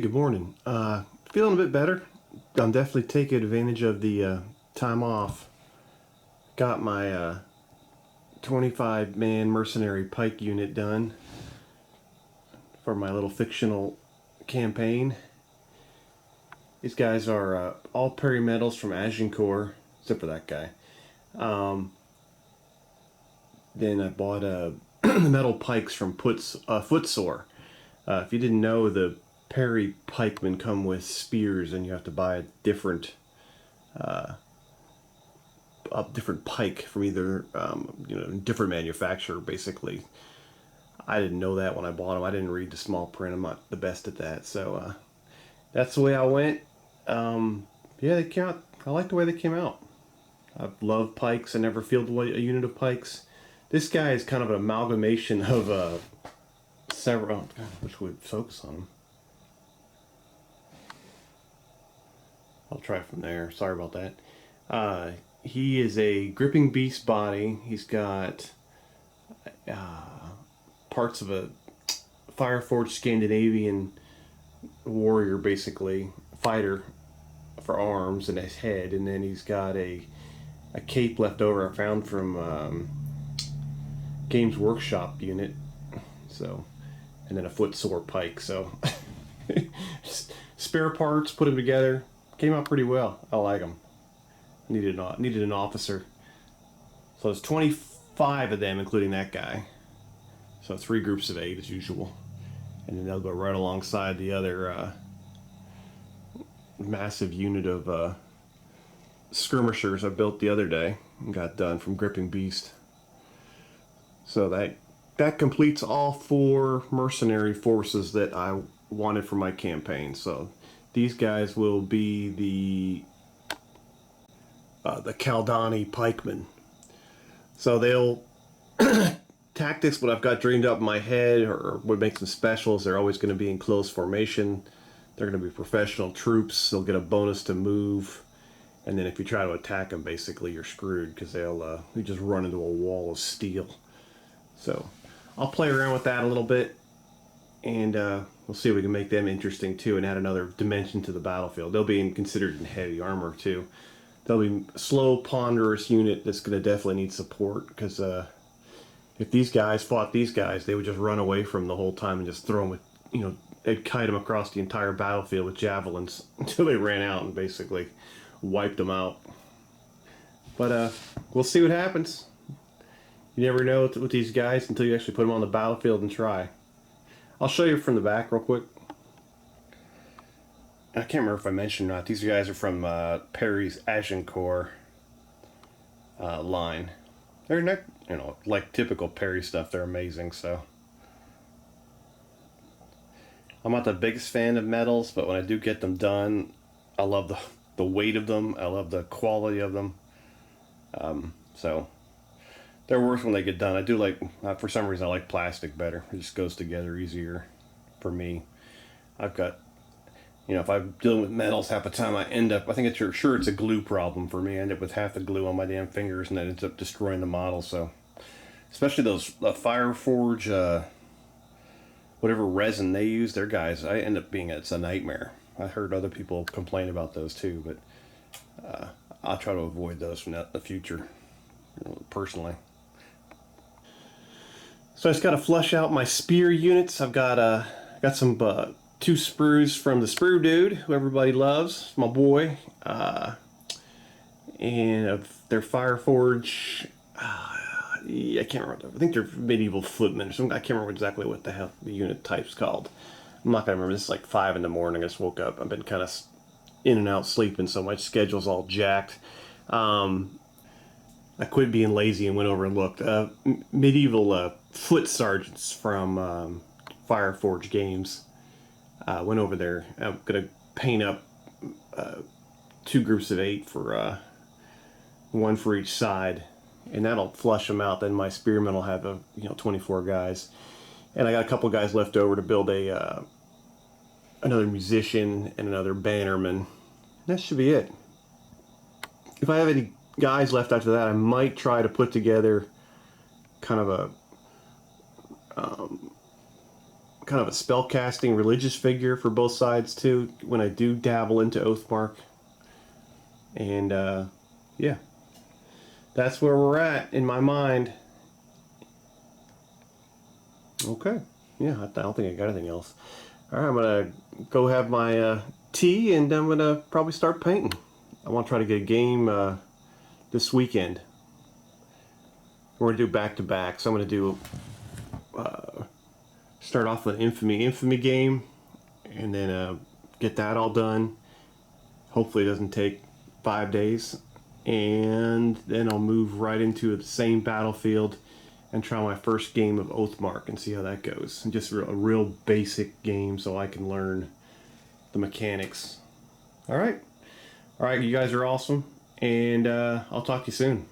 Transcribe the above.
good morning. Feeling a bit better. I'm definitely taking advantage of the time off. Got my 25-man Mercenary Pike Unit done for my little fictional campaign. These guys are all parry medals from Agincourt, except for that guy. Then I bought metal pikes from Footsore. If you didn't know, the parry pikemen come with spears, and you have to buy a different pike from either different manufacturer. Basically, I didn't know that when I bought them. I didn't read the small print. I'm not the best at that, so that's the way I went. Yeah, they came out. I like the way they came out. I love pikes. I never fielded a unit of pikes. This guy is kind of an amalgamation of several. Oh, God, I wish we would focus on him. I'll try from there. Sorry about that. He is a gripping beast body. He's got parts of a Fireforged Scandinavian warrior, basically fighter for arms and his head, and then he's got a cape left over I found from Games Workshop unit. So, and then a footsore pike. So, spare parts, put them together. Came out pretty well. I like them. Needed an officer. So there's 25 of them, including that guy. So 3 groups of 8 as usual. And then they'll go right alongside the other massive unit of skirmishers I built the other day and got done from Gripping Beast. So that completes all 4 mercenary forces that I wanted for my campaign. So these guys will be the Kaldani pikemen. So they'll tactics, what I've got dreamed up in my head, or what makes them specials. They're always going to be in close formation. They're going to be professional troops. They'll get a bonus to move, and then if you try to attack them, basically you're screwed because you just run into a wall of steel. So I'll play around with that a little bit, and we'll see if we can make them interesting too and add another dimension to the battlefield. They'll be considered in heavy armor too. They'll be a slow, ponderous unit that's going to definitely need support, because if these guys fought these guys, they would just run away from them the whole time and just throw them with, they'd kite them across the entire battlefield with javelins until they ran out and basically wiped them out. But we'll see what happens. You never know with these guys until you actually put them on the battlefield and try. I'll show you from the back real quick. I can't remember if I mentioned or not. These guys are from Perry's Agincourt line. They're not, like typical Perry stuff. They're amazing. So I'm not the biggest fan of medals, but when I do get them done, I love the weight of them. I love the quality of them. So they're worth when they get done. I do like, for some reason, I like plastic better. It just goes together easier for me. I've got, if I'm dealing with metals, half the time I end up, I think it's a glue problem for me. I end up with half the glue on my damn fingers, and that ends up destroying the model. So, especially those Fireforge, whatever resin they use, their guys, I end up it's a nightmare. I heard other people complain about those too, but I'll try to avoid those from the future, personally. So I just got to flush out my spear units. I've got some 2 sprues from the Sprue Dude, who everybody loves, my boy, and of their Fireforge. I can't remember. I think they're medieval footmen or something. I can't remember exactly what the hell the unit type's called. I'm not gonna remember. This is like 5 in the morning. I just woke up. I've been kind of in and out sleeping, so my schedule's all jacked. I quit being lazy and went over and looked. Medieval foot sergeants from Fireforge Games. Went over there. I'm gonna paint up 2 groups of 8 for 1 for each side, and that'll flush them out. Then my spearmen will have 24 guys, and I got a couple guys left over to build another musician and another bannerman. That should be it. If I have any guys left after that, I might try to put together kind of kind of a spellcasting religious figure for both sides too, when I do dabble into Oathmark. And yeah, that's where we're at in my mind. Okay, yeah, I don't think I got anything else. All right, I'm gonna go have my tea, and I'm gonna probably start painting. I want to try to get a game this weekend. We're gonna do back to back, so I'm gonna do start off with an Infamy game, and then get that all done. Hopefully, it doesn't take 5 days, and then I'll move right into the same battlefield and try my first game of Oathmark and see how that goes. And just a real basic game so I can learn the mechanics. All right, you guys are awesome, and I'll talk to you soon.